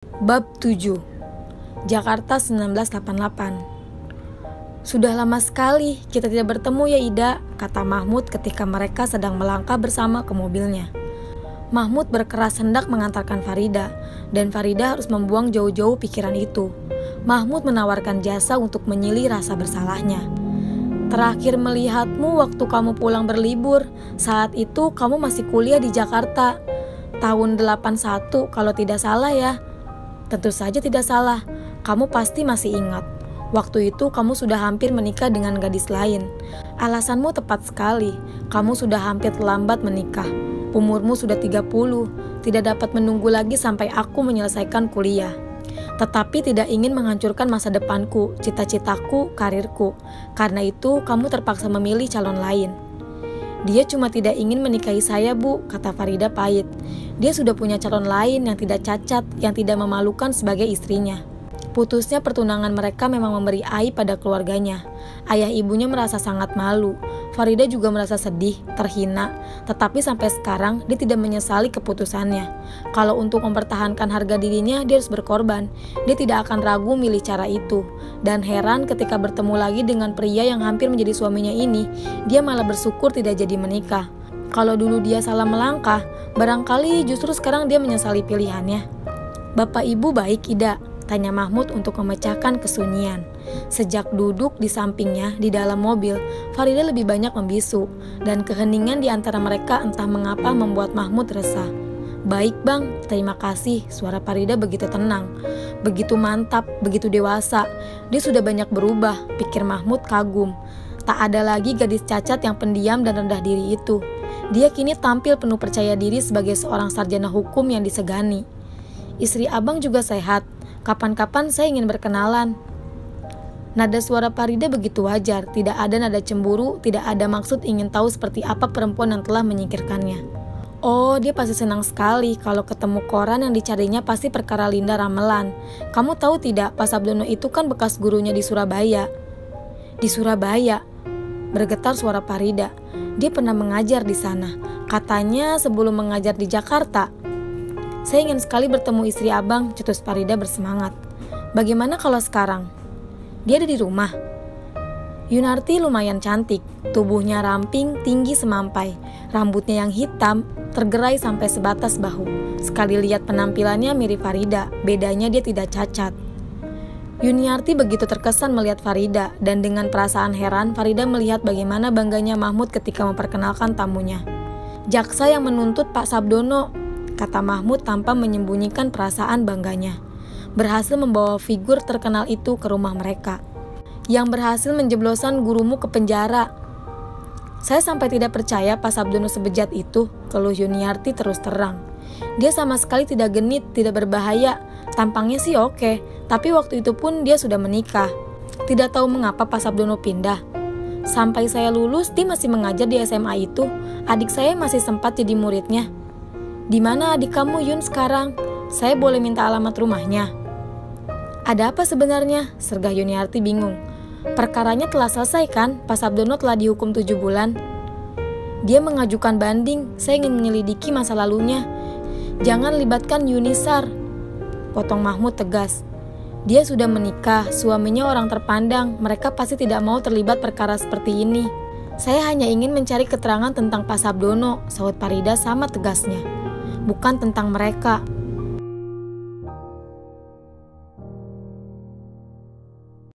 Bab 7 Jakarta 1988. Sudah lama sekali kita tidak bertemu ya Ida, kata Mahmud ketika mereka sedang melangkah bersama ke mobilnya. Mahmud berkeras hendak mengantarkan Farida, dan Farida harus membuang jauh-jauh pikiran itu. Mahmud menawarkan jasa untuk menyilih rasa bersalahnya. Terakhir melihatmu waktu kamu pulang berlibur, saat itu kamu masih kuliah di Jakarta. Tahun 81 kalau tidak salah ya. Tentu saja tidak salah, kamu pasti masih ingat. Waktu itu kamu sudah hampir menikah dengan gadis lain. Alasanmu tepat sekali, kamu sudah hampir terlambat menikah. Umurmu sudah 30, tidak dapat menunggu lagi sampai aku menyelesaikan kuliah. Tetapi tidak ingin menghancurkan masa depanku, cita-citaku, karirku. Karena itu kamu terpaksa memilih calon lain. Dia cuma tidak ingin menikahi saya, Bu, kata Farida pahit. Dia sudah punya calon lain yang tidak cacat, yang tidak memalukan sebagai istrinya. Putusnya pertunangan mereka memang memberi aib pada keluarganya. Ayah ibunya merasa sangat malu. Farida juga merasa sedih, terhina. Tetapi sampai sekarang dia tidak menyesali keputusannya. Kalau untuk mempertahankan harga dirinya, dia harus berkorban. Dia tidak akan ragu milih cara itu. Dan heran ketika bertemu lagi dengan pria yang hampir menjadi suaminya ini, dia malah bersyukur tidak jadi menikah. Kalau dulu dia salah melangkah, barangkali justru sekarang dia menyesali pilihannya. Bapak ibu baik, Ida? Tanya Mahmud untuk memecahkan kesunyian. Sejak duduk di sampingnya di dalam mobil, Farida lebih banyak membisu, dan keheningan di antara mereka entah mengapa membuat Mahmud resah. Baik bang, terima kasih. Suara Farida begitu tenang, begitu mantap, begitu dewasa. Dia sudah banyak berubah, pikir Mahmud kagum. Tak ada lagi gadis cacat yang pendiam dan rendah diri itu. Dia kini tampil penuh percaya diri sebagai seorang sarjana hukum yang disegani. Istri abang juga sehat. Kapan-kapan saya ingin berkenalan. Nada suara Farida begitu wajar, tidak ada nada cemburu, tidak ada maksud ingin tahu seperti apa perempuan yang telah menyingkirkannya. Oh, dia pasti senang sekali kalau ketemu koran yang dicarinya pasti perkara Linda Ramelan. Kamu tahu tidak, Pak Sabdono itu kan bekas gurunya di Surabaya. Di Surabaya? Bergetar suara Farida. Dia pernah mengajar di sana. Katanya sebelum mengajar di Jakarta. Saya ingin sekali bertemu istri abang, cetus Farida bersemangat. Bagaimana kalau sekarang? Dia ada di rumah. Yunarti lumayan cantik, tubuhnya ramping, tinggi semampai, rambutnya yang hitam, tergerai sampai sebatas bahu. Sekali lihat penampilannya mirip Farida, bedanya dia tidak cacat. Yuniarti begitu terkesan melihat Farida, dan dengan perasaan heran, Farida melihat bagaimana bangganya Mahmud ketika memperkenalkan tamunya. Jaksa yang menuntut Pak Sabdono, kata Mahmud tanpa menyembunyikan perasaan bangganya. Berhasil membawa figur terkenal itu ke rumah mereka. Yang berhasil menjebloskan gurumu ke penjara. Saya sampai tidak percaya Pak Sabdono sebejat itu, keluh Yuniarti terus terang. Dia sama sekali tidak genit, tidak berbahaya. Tampangnya sih oke, tapi waktu itu pun dia sudah menikah. Tidak tahu mengapa Pak Sabdono pindah. Sampai saya lulus, dia masih mengajar di SMA itu. Adik saya masih sempat jadi muridnya. Di mana adik kamu Yun sekarang? Saya boleh minta alamat rumahnya? Ada apa sebenarnya? Sergah Yuniarti bingung. Perkaranya telah selesai kan? Pak Sabdono telah dihukum 7 bulan. Dia mengajukan banding. Saya ingin menyelidiki masa lalunya. Jangan libatkan Yunisar, potong Mahmud tegas. Dia sudah menikah, suaminya orang terpandang. Mereka pasti tidak mau terlibat perkara seperti ini. Saya hanya ingin mencari keterangan tentang Pak Sabdono, sahut Farida sama tegasnya. Bukan tentang mereka.